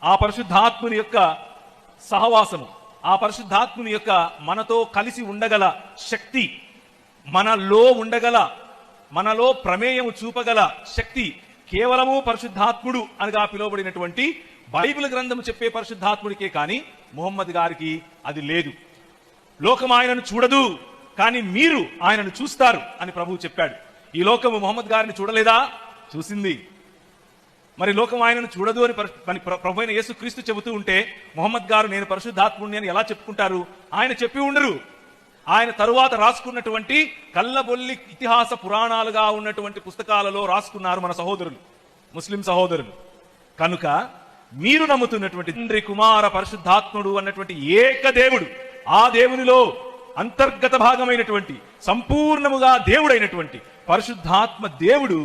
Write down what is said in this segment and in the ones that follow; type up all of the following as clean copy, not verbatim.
ఆ పరిశుద్ధాత్ముని యొక్క సహవాసము, ఆ పరిశుద్ధాత్ముని యొక్క మనతో కలిసి ఉండగల శక్తి, మనలో ఉండగల, మనలో ప్రమేయము చూపగల శక్తి కేవలము పరిశుద్ధాత్ముడు అనగా పిలువబడినటువంటి బైబిల్ గ్రంథము చెప్పే పరిశుద్ధాత్ముడికే కానీ ముహమ్మద్ గారికి అది లేదు. లోకం ఆయనను చూడదు, కానీ మీరు ఆయనను చూస్తారు అని ప్రభువు చెప్పాడు. ఈ లోకము ముహమ్మద్ గారిని చూడలేదా? చూసింది. మరి లోకం ఆయనను చూడదు అని ప్రభు అయిన యేసుక్రీస్తు చెబుతూ ఉంటే ముహమ్మద్ గారు నేను పరిశుద్ధాత్ముడిని అని ఎలా చెప్పుకుంటారు? ఆయన చెప్పి ఉండరు. ఆయన తరువాత రాసుకున్నటువంటి కళ్ళబొల్లి ఇతిహాస పురాణాలుగా ఉన్నటువంటి పుస్తకాలలో రాసుకున్నారు మన సహోదరులు, ముస్లిం సహోదరులు. కనుక మీరు నమ్ముతున్నటువంటి తండ్రి, కుమార, పరిశుద్ధాత్ముడు అన్నటువంటి ఏకదేవుడు, ఆ దేవునిలో అంతర్గత భాగమైనటువంటి సంపూర్ణముగా దేవుడైనటువంటి పరిశుద్ధాత్మ దేవుడు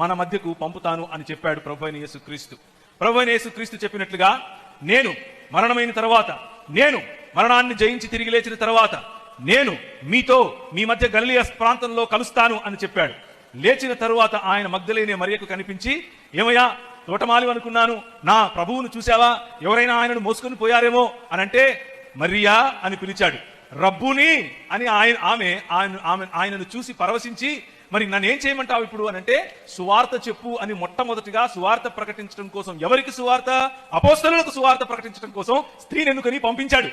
మన మధ్యకు పంపుతాను అని చెప్పాడు ప్రభు అయిన యేసుక్రీస్తు. ప్రభు అయిన యేసుక్రీస్తు చెప్పినట్లుగా నేను మరణమైన తర్వాత, నేను మరణాన్ని జయించి తిరిగి లేచిన తర్వాత నేను మీతో మీ మధ్య గలిలయ ప్రాంతంలో కలుస్తాను అని చెప్పాడు. లేచిన తరువాత ఆయన మగ్దలేనే మరియకు కనిపించి, ఏమయ్యా తోటమాలి అనుకున్నాను, నా ప్రభువును చూసావా? ఎవరైనా ఆయనను మోసుకొని పోయారేమో అని అంటే మరియా అని పిలిచాడు. రబ్బుని అని ఆయనను చూసి పరవశించి, మరి నన్నేం చేయమంటావు ఇప్పుడు అని అంటే, సువార్త చెప్పు అని మొట్టమొదటిగా సువార్త ప్రకటించడం కోసం, ఎవరికి సువార్త? అపోస్తలులకు సువార్త ప్రకటించడం కోసం స్త్రీని ఎన్నుకొని పంపించాడు.